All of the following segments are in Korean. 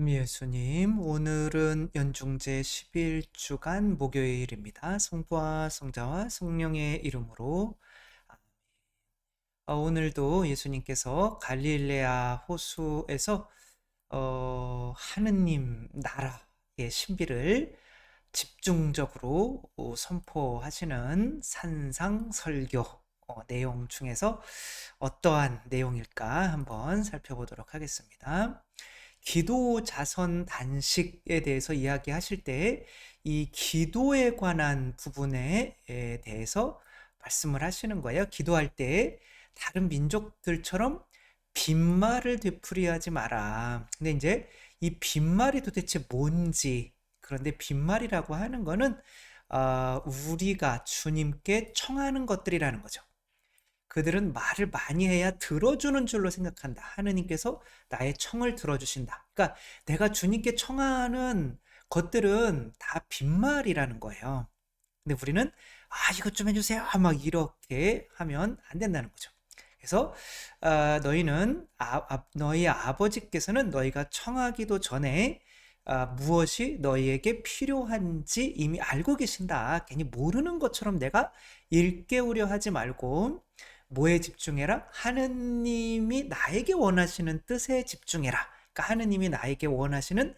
예수님, 오늘은 연중제 11주간 목요일입니다. 성부와 성자와 성령의 이름으로. 오늘도 예수님께서 갈릴레아 호수에서 하느님 나라의 신비를 집중적으로 선포하시는 산상설교 내용 중에서 어떠한 내용일까 한번 살펴보도록 하겠습니다. 기도 자선 단식에 대해서 이야기하실 때 이 기도에 관한 부분에 대해서 말씀을 하시는 거예요. 기도할 때 다른 민족들처럼 빈말을 되풀이하지 마라. 근데 이제 이 빈말이 도대체 뭔지, 그런데 빈말이라고 하는 거는 우리가 주님께 청하는 것들이라는 거죠. 그들은 말을 많이 해야 들어주는 줄로 생각한다. 하느님께서 나의 청을 들어주신다. 그러니까 내가 주님께 청하는 것들은 다 빈말이라는 거예요. 근데 우리는 이것 좀 해주세요. 막 이렇게 하면 안 된다는 거죠. 그래서 너희는 너희 아버지께서는 너희가 청하기도 전에 무엇이 너희에게 필요한지 이미 알고 계신다. 괜히 모르는 것처럼 내가 일깨우려 하지 말고 뭐에 집중해라? 하느님이 나에게 원하시는 뜻에 집중해라. 그러니까 하느님이 나에게 원하시는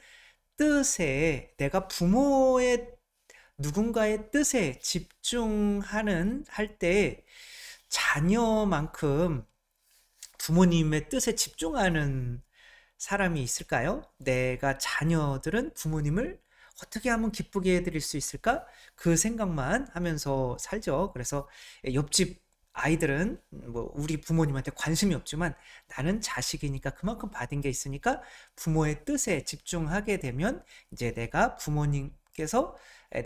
뜻에, 내가 부모의 누군가의 뜻에 집중하는 할 때 자녀만큼 부모님의 뜻에 집중하는 사람이 있을까요? 내가 자녀들은 부모님을 어떻게 하면 기쁘게 해드릴 수 있을까? 그 생각만 하면서 살죠. 그래서 옆집 아이들은 뭐 우리 부모님한테 관심이 없지만 나는 자식이니까 그만큼 받은 게 있으니까 부모의 뜻에 집중하게 되면 이제 내가 부모님께서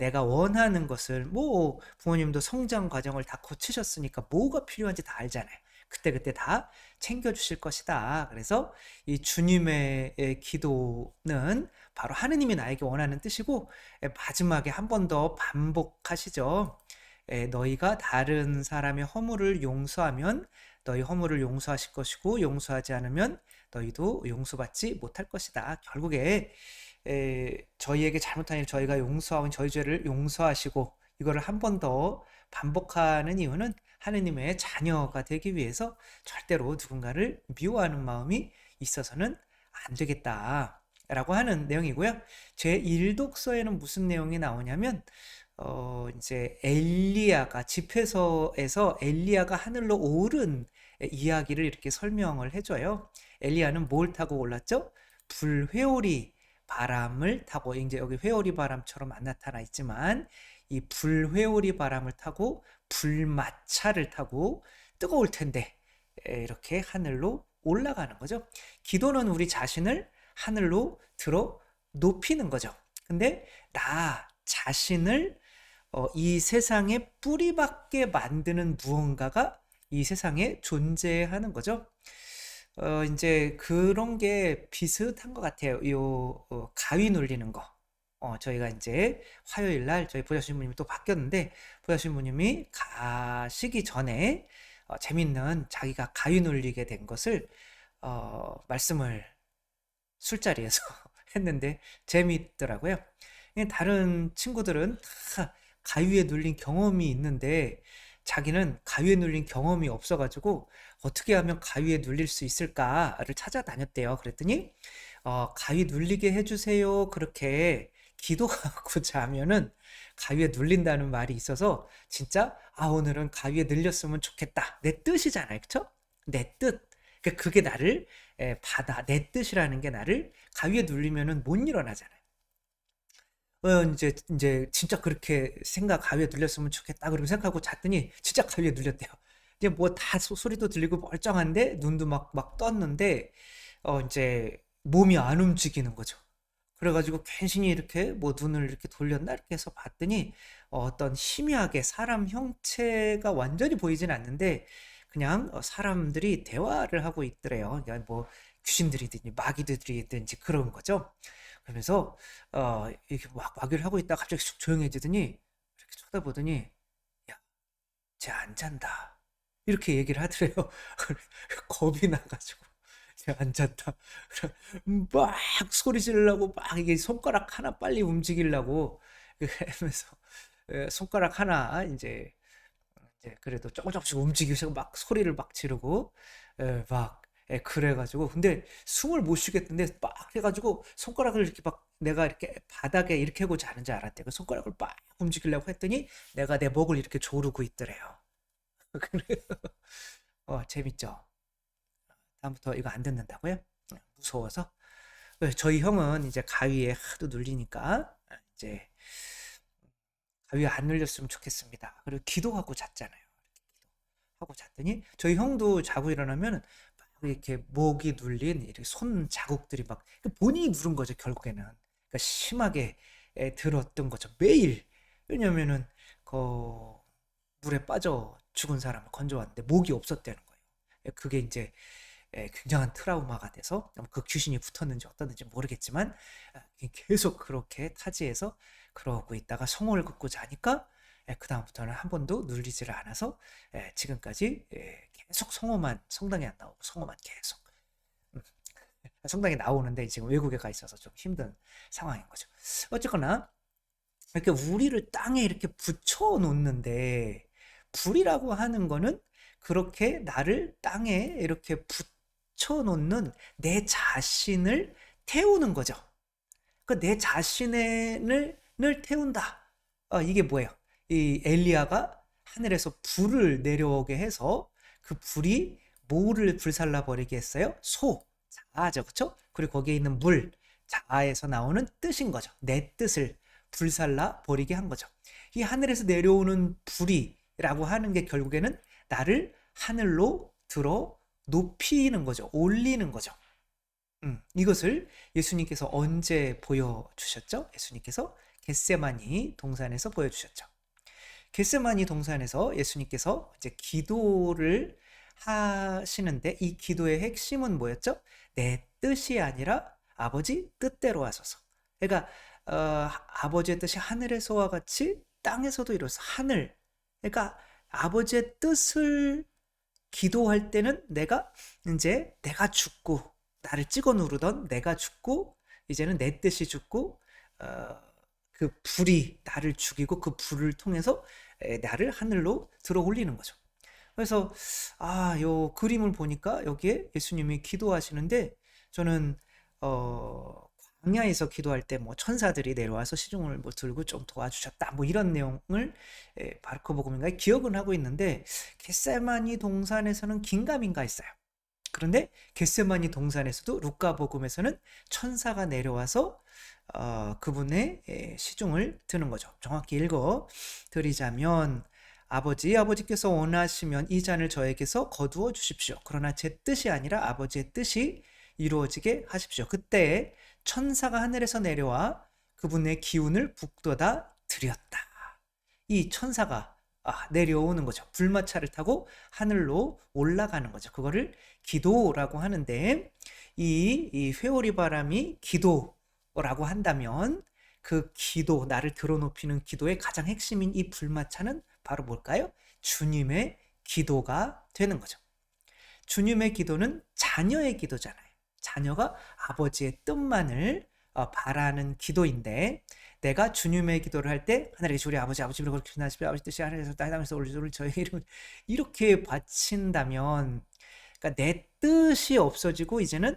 내가 원하는 것을, 뭐 부모님도 성장 과정을 다 거치셨으니까 뭐가 필요한지 다 알잖아요. 그때그때 다 챙겨주실 것이다. 그래서 이 주님의 기도는 바로 하느님이 나에게 원하는 뜻이고, 마지막에 한 번 더 반복하시죠. 너희가 다른 사람의 허물을 용서하면 너희 허물을 용서하실 것이고, 용서하지 않으면 너희도 용서받지 못할 것이다. 결국에 저희에게 잘못한 일 저희가 용서하면 저희 죄를 용서하시고, 이거를 한 번 더 반복하는 이유는 하느님의 자녀가 되기 위해서 절대로 누군가를 미워하는 마음이 있어서는 안 되겠다 라고 하는 내용이고요. 제 1독서에는 무슨 내용이 나오냐면 이제 엘리야가 집회서에서 엘리야가 하늘로 오른 이야기를 이렇게 설명을 해줘요. 엘리야는 뭘 타고 올랐죠? 불회오리 바람을 타고, 이제 여기 회오리 바람처럼 안 나타나 있지만 이 불회오리 바람을 타고 불마차를 타고 뜨거울 텐데 이렇게 하늘로 올라가는 거죠. 기도는 우리 자신을 하늘로 들어 높이는 거죠. 근데 나 자신을 이 세상에 뿌리박게 만드는 무언가가 이 세상에 존재하는 거죠. 이제 그런 게 비슷한 것 같아요. 가위 눌리는 거. 저희가 이제 화요일 날 저희 부자 신부님이 또 바뀌었는데, 부자 신부님이 가시기 전에 재밌는 자기가 가위 눌리게 된 것을 말씀을 술자리에서 했는데 재밌더라고요. 다른 친구들은 다 가위에 눌린 경험이 있는데 자기는 가위에 눌린 경험이 없어가지고 어떻게 하면 가위에 눌릴 수 있을까를 찾아다녔대요. 그랬더니 가위 눌리게 해주세요. 그렇게 기도하고자 하면은 가위에 눌린다는 말이 있어서, 진짜 오늘은 가위에 눌렸으면 좋겠다. 내 뜻이잖아요. 그쵸? 내 뜻. 그게 나를 받아. 내 뜻이라는 게 나를 가위에 눌리면은 못 일어나잖아요. 이제 진짜 그렇게 가위에 눌렸으면 좋겠다. 그러고 생각하고 잤더니 진짜 가위에 눌렸대요. 이제 뭐 다 소리도 들리고 멀쩡한데 눈도 막 떴는데 이제 몸이 안 움직이는 거죠. 그래가지고 괜시니 이렇게 뭐 눈을 이렇게 돌렸나 이렇게 해서 봤더니 어떤 희미하게 사람 형체가 완전히 보이진 않는데 그냥 사람들이 대화를 하고 있더래요. 그러니까 뭐 귀신들이든지 마귀들이든지 그런 거죠. 그러면서 이렇게 막 마귀를 하고 있다가 갑자기 쑥 조용해지더니 이렇게 쳐다보더니 야, 쟤 안 잔다. 이렇게 얘기를 하더래요. 겁이 나가지고 앉았다. 막 소리 지르려고 막 이게 손가락 하나 빨리 움직이려고 그러면서 손가락 하나 이제 그래도 조금 조금씩 움직이고 시막 소리를 막 지르고 막 그래가지고 근데 숨을 못 쉬겠던데 막 해가지고 손가락을 이렇게 막 내가 이렇게 바닥에 이렇게 하고 자는 줄 알았대. 그 손가락을 막 움직이려고 했더니 내가 내 목을 이렇게 조르고 있더래요. 그래. 재밌죠. 다음부터 이거 안 듣는다고요? 무서워서? 저희 형은 이제 가위에 하도 눌리니까 이제 가위에 안 눌렸으면 좋겠습니다. 그리고 기도하고 잤잖아요. 하고 잤더니 저희 형도 자고 일어나면 막 이렇게 목이 눌린 이렇게 손 자국들이 막 본인이 누른 거죠 결국에는. 그러니까 심하게 들었던 거죠 매일. 왜냐면은 그 물에 빠져 죽은 사람을 건져왔는데 목이 없었다는 거예요. 그게 이제 굉장한 트라우마가 돼서 그 귀신이 붙었는지 어떻는지 모르겠지만 계속 그렇게 타지에서 그러고 있다가 성호를 긋고 자니까 그다음부터는 한 번도 눌리지를 않아서 지금까지 계속 성호만 성당에 안 나오고 성호만 계속 음, 성당에 나오는데 지금 외국에 가 있어서 좀 힘든 상황인 거죠. 어쨌거나 이렇게 우리를 땅에 이렇게 붙여 놓는데 불이라고 하는 거는 그렇게 나를 땅에 이렇게 붙여 놓는 내 자신을 태우는 거죠. 그 내 자신을 태운다. 이게 뭐예요? 이 엘리야가 하늘에서 불을 내려오게 해서 그 불이 뭐를 불살라 버리게 했어요? 자아죠, 그렇죠? 그리고 거기에 있는 물, 자아에서 나오는 뜻인 거죠. 내 뜻을 불살라 버리게 한 거죠. 이 하늘에서 내려오는 불이라고 하는 게 결국에는 나를 하늘로 들어 높이는 거죠. 올리는 거죠. 이것을 예수님께서 언제 보여주셨죠? 예수님께서 겟세마니 동산에서 보여주셨죠. 겟세마니 동산에서 예수님께서 이제 기도를 하시는데 이 기도의 핵심은 뭐였죠? 내 뜻이 아니라 아버지 뜻대로 하소서. 그러니까 아버지의 뜻이 하늘에서와 같이 땅에서도 이루어서 하늘. 그러니까 아버지의 뜻을 기도할 때는 내가 죽고 나를 찍어 누르던 내가 죽고 이제는 내 뜻이 죽고 그 불이 나를 죽이고 그 불을 통해서 나를 하늘로 들어 올리는 거죠. 그래서 요 그림을 보니까 여기에 예수님이 기도하시는데 저는 광야에서 기도할 때 뭐 천사들이 내려와서 시중을 뭐 들고 좀 도와주셨다 뭐 이런 내용을 마르코복음인가에 기억은 하고 있는데 겟세마니 동산에서는 긴가민가 했어요. 그런데 겟세마니 동산에서도 루카복음에서는 천사가 내려와서 그분의 시중을 드는 거죠. 정확히 읽어 드리자면 아버지께서 원하시면 이 잔을 저에게서 거두어 주십시오. 그러나 제 뜻이 아니라 아버지의 뜻이 이루어지게 하십시오. 그때 천사가 하늘에서 내려와 그분의 기운을 북돋아 드렸다. 이 천사가 내려오는 거죠. 불마차를 타고 하늘로 올라가는 거죠. 그거를 기도라고 하는데 이 회오리 바람이 기도라고 한다면 그 기도, 나를 들어높이는 기도의 가장 핵심인 이 불마차는 바로 뭘까요? 주님의 기도가 되는 거죠. 주님의 기도는 자녀의 기도잖아요. 자녀가 아버지의 뜻만을 바라는 기도인데 내가 주님의 기도를 할 때 하늘에 계신 우리 아버지 그렇게 나시피 아버지 뜻이 하늘에서 땅에서 올리소를 저희 이름 이렇게 바친다면 그러니까 내 뜻이 없어지고 이제는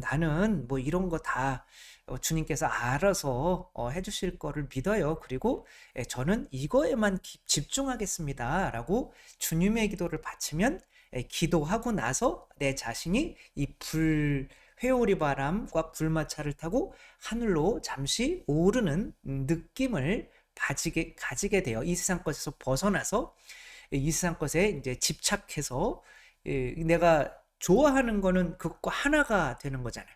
나는 뭐 이런 거 다 주님께서 알아서 해주실 거를 믿어요. 그리고 저는 이거에만 집중하겠습니다라고 주님의 기도를 바치면 기도하고 나서 내 자신이 이 회오리 바람과 불마차를 타고 하늘로 잠시 오르는 느낌을 가지게 돼요. 이 세상 것에서 벗어나서 이 세상 것에 이제 집착해서 내가 좋아하는 거는 그것과 하나가 되는 거잖아요.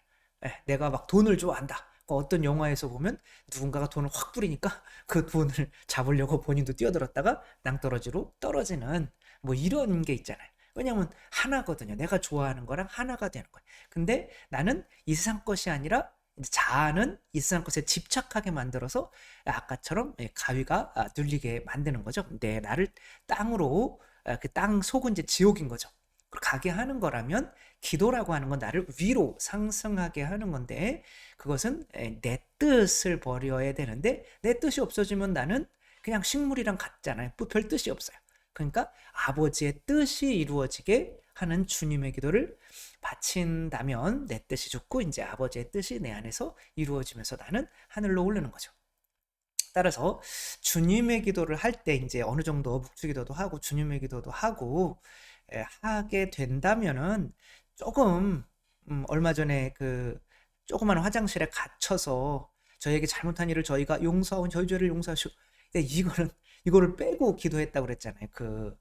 내가 막 돈을 좋아한다. 어떤 영화에서 보면 누군가가 돈을 확 뿌리니까 그 돈을 잡으려고 본인도 뛰어들었다가 낭떠러지로 떨어지는 뭐 이런 게 있잖아요. 왜냐면 하나거든요. 내가 좋아하는 거랑 하나가 되는 거예요. 근데 나는 이 세상 것이 아니라 자아는 이 세상 것에 집착하게 만들어서 아까처럼 가위가 눌리게 만드는 거죠. 근데 나를 땅으로 그 땅 속은 이제 지옥인 거죠. 가게 하는 거라면 기도라고 하는 건 나를 위로 상승하게 하는 건데 그것은 내 뜻을 버려야 되는데 내 뜻이 없어지면 나는 그냥 식물이랑 같잖아요. 별 뜻이 없어요. 그러니까 아버지의 뜻이 이루어지게 하는 주님의 기도를 바친다면 내 뜻이 좋고 이제 아버지의 뜻이 내 안에서 이루어지면서 나는 하늘로 오르는 거죠. 따라서 주님의 기도를 할 때 이제 어느 정도 묵주기도도 하고 주님의 기도도 하고 하게 된다면은 조금 얼마 전에 그 조그만 화장실에 갇혀서 저에게 잘못한 일을 저희가 용서하고 저희 죄를 용서하시고 이거를 빼고 기도했다고 그랬잖아요. 그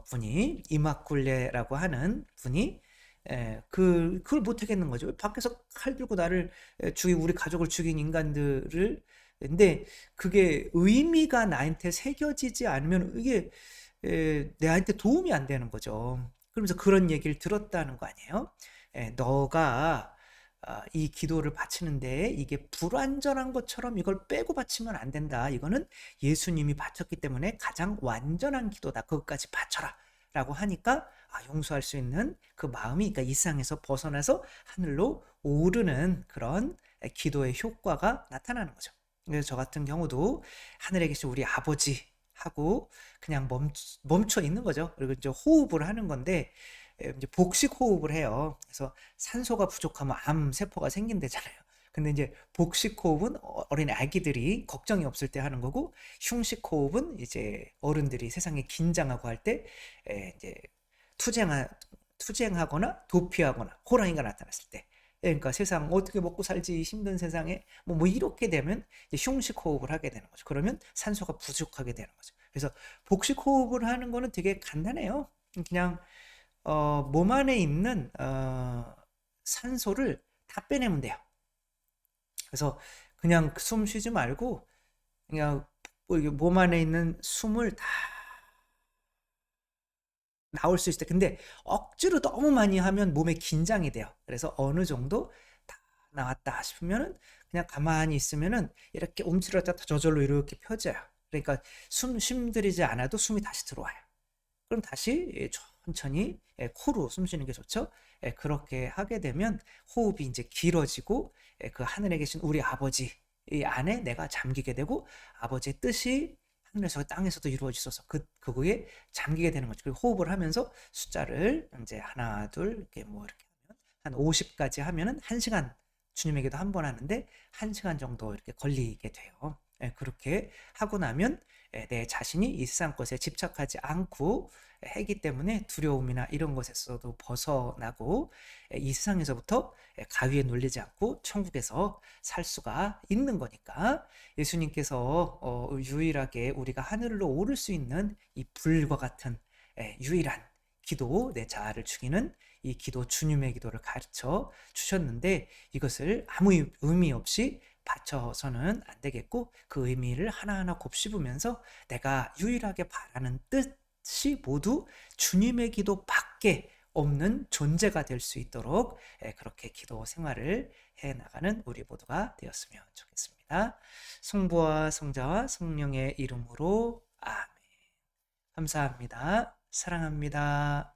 분이 이마쿨레라고 하는 분이 그걸 못 하겠는 거죠. 밖에서 칼 들고 나를 죽이고 우리 가족을 죽인 인간들을 근데 그게 의미가 나한테 새겨지지 않으면 이게 내한테 도움이 안 되는 거죠. 그러면서 그런 얘기를 들었다는 거 아니에요? 너가 이 기도를 바치는데 이게 불완전한 것처럼 이걸 빼고 바치면 안 된다. 이거는 예수님이 바쳤기 때문에 가장 완전한 기도다. 그것까지 바쳐라. 라고 하니까 용서할 수 있는 그 마음이 그러니까 이 세상에서 벗어나서 하늘로 오르는 그런 기도의 효과가 나타나는 거죠. 그래서 저 같은 경우도 하늘에 계신 우리 아버지하고 그냥 멈춰 있는 거죠. 그리고 이제 호흡을 하는 건데 이제 복식 호흡을 해요. 그래서 산소가 부족하면 암 세포가 생긴대잖아요. 근데 이제 복식 호흡은 어린 아기들이 걱정이 없을 때 하는 거고 흉식 호흡은 이제 어른들이 세상에 긴장하고 할 때 이제 투쟁하거나 도피하거나 호랑이가 나타났을 때 그러니까 세상 어떻게 먹고 살지 힘든 세상에 뭐 이렇게 되면 이제 흉식 호흡을 하게 되는 거죠. 그러면 산소가 부족하게 되는 거죠. 그래서 복식 호흡을 하는 거는 되게 간단해요. 그냥 몸 안에 있는 산소를 다 빼내면 돼요. 그래서 그냥 숨 쉬지 말고 그냥 몸 안에 있는 숨을 다 나올 수 있을 때 근데 억지로 너무 많이 하면 몸에 긴장이 돼요. 그래서 어느 정도 다 나왔다 싶으면은 그냥 가만히 있으면은 이렇게 움츠렸다 저절로 이렇게 펴져요. 그러니까 숨 쉼들이지 않아도 숨이 다시 들어와요. 그럼 다시 천천히 코로 숨 쉬는 게 좋죠. 그렇게 하게 되면 호흡이 이제 길어지고 그 하늘에 계신 우리 아버지 이 안에 내가 잠기게 되고 아버지의 뜻이 하늘에서 땅에서도 이루어지소서 그거에 잠기게 되는 거죠. 그리고 호흡을 하면서 숫자를 이제 하나 둘 이렇게 뭐 이렇게 하면 한 50까지 하면은 1시간 주님에게도 한 번 하는데 1시간 정도 이렇게 걸리게 돼요. 그렇게 하고 나면 내 자신이 이 세상 것에 집착하지 않고 하기 때문에 두려움이나 이런 것에서도 벗어나고 이 세상에서부터 가위에 눌리지 않고 천국에서 살 수가 있는 거니까 예수님께서 유일하게 우리가 하늘로 오를 수 있는 이 불과 같은 유일한 기도 내 자아를 죽이는 이 기도 주님의 기도를 가르쳐 주셨는데 이것을 아무 의미 없이 바쳐서는 안 되겠고 그 의미를 하나하나 곱씹으면서 내가 유일하게 바라는 뜻이 모두 주님의 기도밖에 없는 존재가 될 수 있도록 그렇게 기도 생활을 해 나가는 우리 모두가 되었으면 좋겠습니다. 성부와 성자와 성령의 이름으로 아멘. 감사합니다. 사랑합니다.